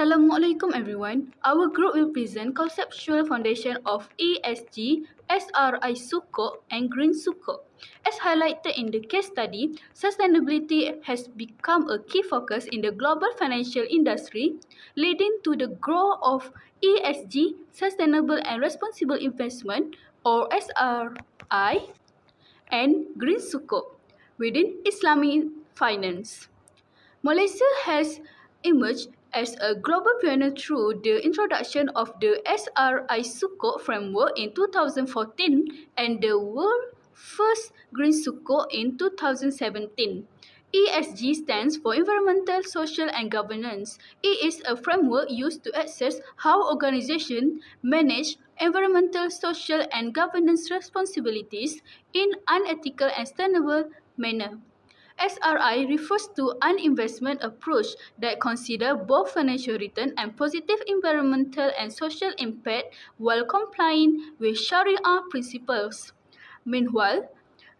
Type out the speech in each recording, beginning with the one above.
Assalamualaikum everyone. Our group will present conceptual foundation of ESG, SRI Sukuk and Green Sukuk. As highlighted in the case study, sustainability has become a key focus in the global financial industry, leading to the growth of ESG, Sustainable and Responsible Investment or SRI, and Green Sukuk within Islamic finance. Malaysia has emerged as a global pioneer through the introduction of the SRI Sukuk framework in 2014 and the world's first Green Sukuk in 2017. ESG stands for Environmental, Social and Governance. It is a framework used to assess how organizations manage environmental, social and governance responsibilities in an ethical and sustainable manner. SRI refers to an investment approach that considers both financial return and positive environmental and social impact while complying with Sharia principles. Meanwhile,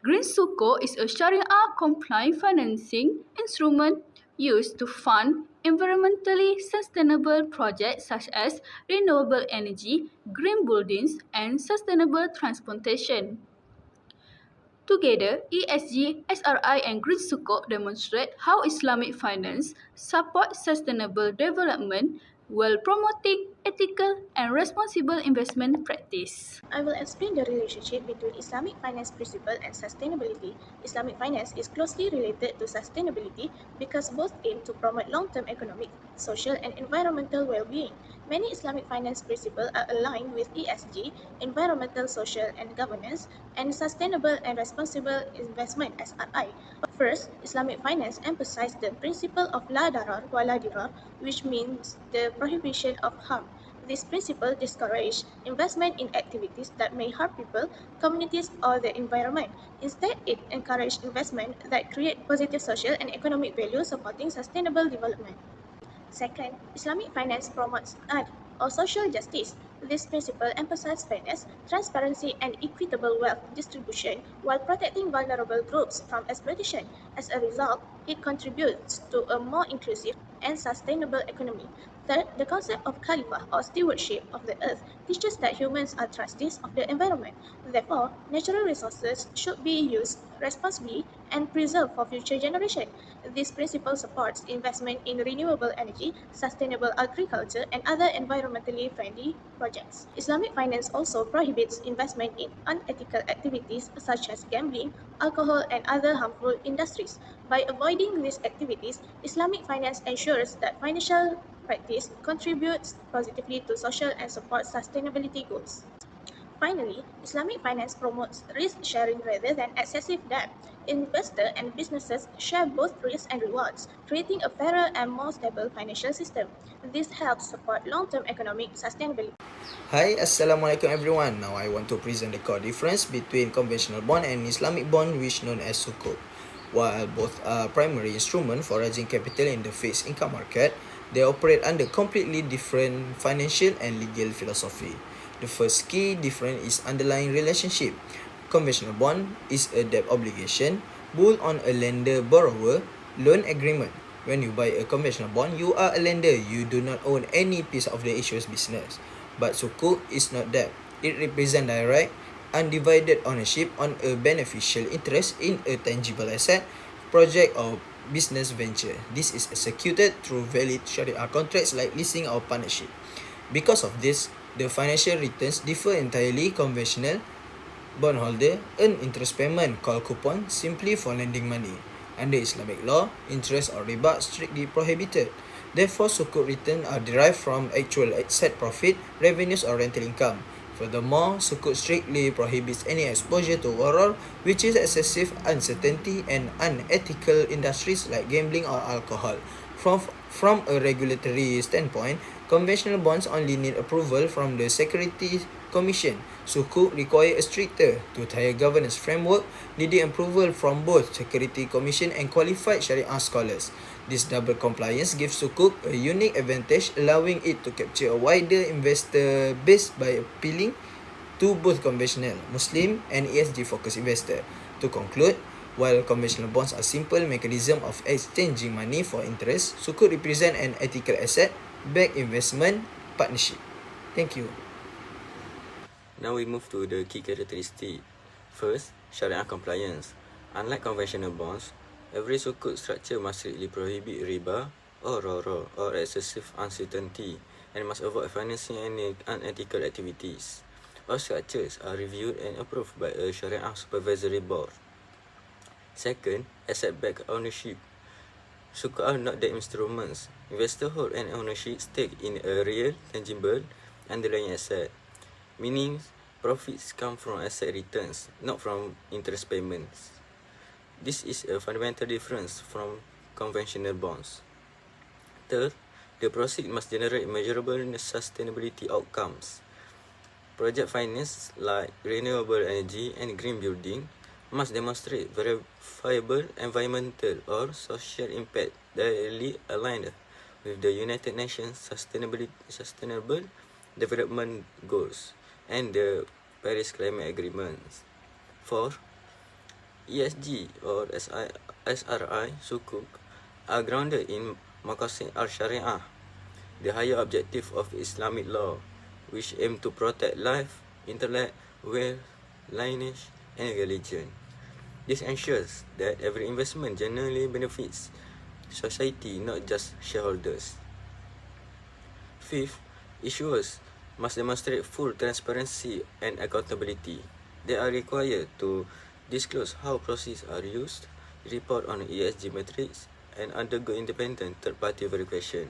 Green Sukuk is a Sharia-compliant financing instrument used to fund environmentally sustainable projects such as renewable energy, green buildings, and sustainable transportation. Together, ESG, SRI and Green Sukuk demonstrate how Islamic finance supports sustainable development while promoting ethical and responsible investment practice. I will explain the relationship between Islamic finance principle and sustainability. Islamic finance is closely related to sustainability because both aim to promote long-term economic, social, and environmental well-being. Many Islamic finance principles are aligned with ESG, environmental, social, and governance, and sustainable and responsible investment (SRI). First, Islamic finance emphasizes the principle of la darar wa la dirar, which means the prohibition of harm. This principle discourages investment in activities that may harm people, communities, or the environment. Instead, it encourages investment that create positive social and economic value supporting sustainable development. Second, Islamic finance promotes adl or social justice. This principle emphasizes fairness, transparency, and equitable wealth distribution while protecting vulnerable groups from exploitation. As a result, it contributes to a more inclusive and sustainable economy. Third, the concept of khalifah or stewardship of the earth teaches that humans are trustees of the environment. Therefore, natural resources should be used responsibly and preserved for future generations. This principle supports investment in renewable energy, sustainable agriculture, and other environmentally friendly projects. Islamic finance also prohibits investment in unethical activities such as gambling, alcohol, and other harmful industries. By avoiding these activities, Islamic finance ensures that financial practice contributes positively to social and supports sustainability goals. Finally, Islamic finance promotes risk sharing rather than excessive debt. Investors and businesses share both risks and rewards, creating a fairer and more stable financial system. This helps support long-term economic sustainability. Hi, Assalamualaikum everyone. Now I want to present the core difference between conventional bond and Islamic bond, which known as sukuk. While both are primary instruments for raising capital in the fixed income market, they operate under completely different financial and legal philosophy. The first key difference is underlying relationship. Conventional bond is a debt obligation built on a lender-borrower loan agreement. When you buy a conventional bond, you are a lender. You do not own any piece of the issuer's business. But sukuk is not that. It represents direct, undivided ownership on a beneficial interest in a tangible asset, project or business venture. This is executed through valid Sharia contracts like leasing or partnership. Because of this, the financial returns differ entirely. Conventional bondholder earn interest payment called coupon simply for lending money. Under Islamic law, interest or riba strictly prohibited. Therefore, sukuk returns are derived from actual asset profit, revenues or rental income. Furthermore, sukuk strictly prohibits any exposure to gharar, which is excessive uncertainty and unethical industries like gambling or alcohol. From a regulatory standpoint, conventional bonds only need approval from the Securities Commission. Sukuk require a stricter, two-tier governance framework, needing approval from both Security Commission and qualified Sharia scholars. This double compliance gives sukuk a unique advantage, allowing it to capture a wider investor base by appealing to both conventional, Muslim and ESG-focused investors. To conclude, while conventional bonds are simple mechanism of exchanging money for interest, sukuk represent an ethical asset back investment partnership. Thank you. Now we move to the key characteristics. First, Sharia compliance. Unlike conventional bonds, every sukuk structure must strictly prohibit riba or roro or excessive uncertainty and must avoid financing any unethical activities. All structures are reviewed and approved by a Sharia supervisory board. Second, asset-backed ownership. Sukuk are not debt instruments. Investors hold an ownership stake in a real, tangible, underlying asset, meaning profits come from asset returns, not from interest payments. This is a fundamental difference from conventional bonds. Third, the proceeds must generate measurable sustainability outcomes. Project finance like renewable energy and green building must demonstrate verifiable environmental or social impact directly aligned with the United Nations Sustainable Development Goals and the Paris Climate Agreements. Fourth, ESG or SRI Sukuk are grounded in Maqasid al-Shari'ah, the higher objective of Islamic law, which aim to protect life, intellect, wealth, lineage, and religion. This ensures that every investment genuinely benefits society, not just shareholders. Fifth, issuers must demonstrate full transparency and accountability. They are required to disclose how proceeds are used, report on ESG metrics, and undergo independent third-party verification,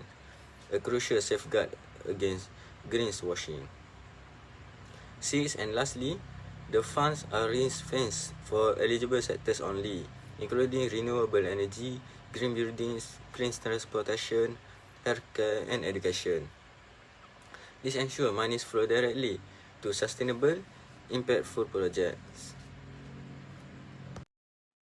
a crucial safeguard against greenwashing. Sixth and lastly, the funds are ring-fenced for eligible sectors only, including renewable energy, green buildings, clean transportation, healthcare, and education. This ensures monies flow directly to sustainable, impactful projects.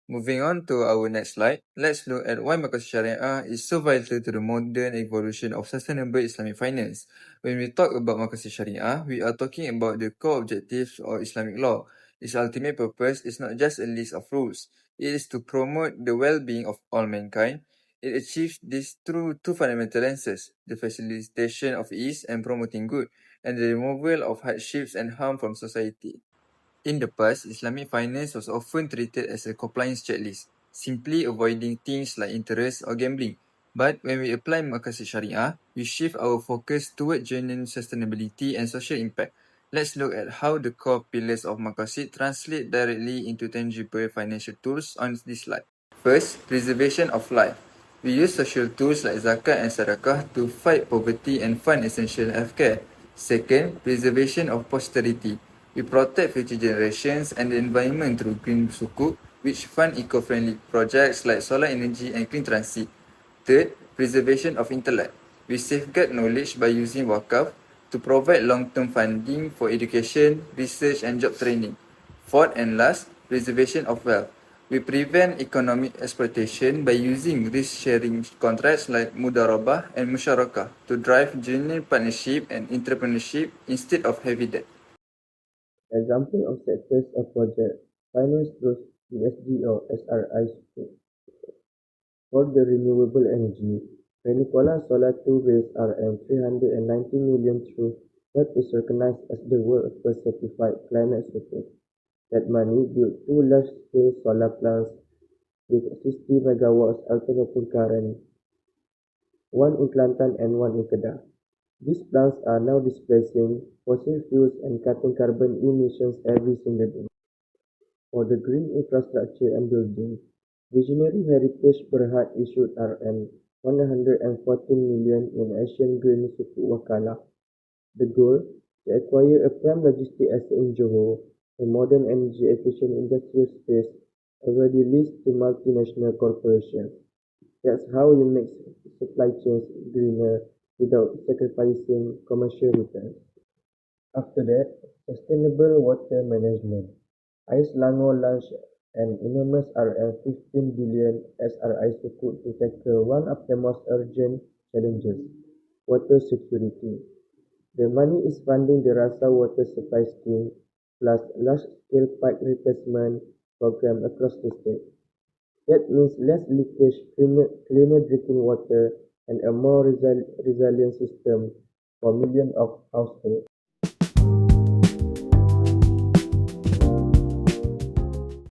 Moving on to our next slide, let's look at why Maqasid Syariah is so vital to the modern evolution of sustainable Islamic finance. When we talk about Maqasid Syariah, we are talking about the core objectives of Islamic law. Its ultimate purpose is not just a list of rules, it is to promote the well-being of all mankind. It achieves this through two fundamental lenses, the facilitation of ease and promoting good, and the removal of hardships and harm from society. In the past, Islamic finance was often treated as a compliance checklist, simply avoiding things like interest or gambling. But when we apply Maqasid Syariah, we shift our focus toward genuine sustainability and social impact. Let's look at how the core pillars of Maqasid translate directly into tangible financial tools on this slide. First, preservation of life. We use social tools like zakat and sadaqah to fight poverty and fund essential healthcare. Second, preservation of posterity. We protect future generations and the environment through green sukuk, which fund eco-friendly projects like solar energy and clean transit. Third, preservation of intellect. We safeguard knowledge by using wakaf to provide long-term funding for education, research and job training. Fourth and last, preservation of wealth. We prevent economic exploitation by using risk-sharing contracts like mudarabah and musyarakah to drive genuine partnership and entrepreneurship instead of heavy debt. Example of sectors of project finance through ESG or SRI support. For the renewable energy, Penikola Solar 2 raised RM390 million through what is recognized as the world's first certified climate support. That money built two large-scale solar plants with 60 megawatts alternating current, one in Kelantan and one in Kedah. These plants are now displacing fossil fuels and cutting carbon emissions every single day. For the green infrastructure and building, Visionary Heritage Berhad issued RM114 million in Asian Green Sukuk Wakalah. The goal, to acquire a prime logistic asset in Johor, a modern energy-efficient industrial space already leased to multinational corporations. That's how you make supply chains greener without sacrificing commercial returns. After that, sustainable water management. Ais Selangor launched an enormous RM15 billion SRI sukuk to tackle one of the most urgent challenges, water security. The money is funding the Rasa water supply scheme plus large-scale pipe replacement program across the state. That means less leakage, cleaner drinking water, and a more resilient system for millions of households.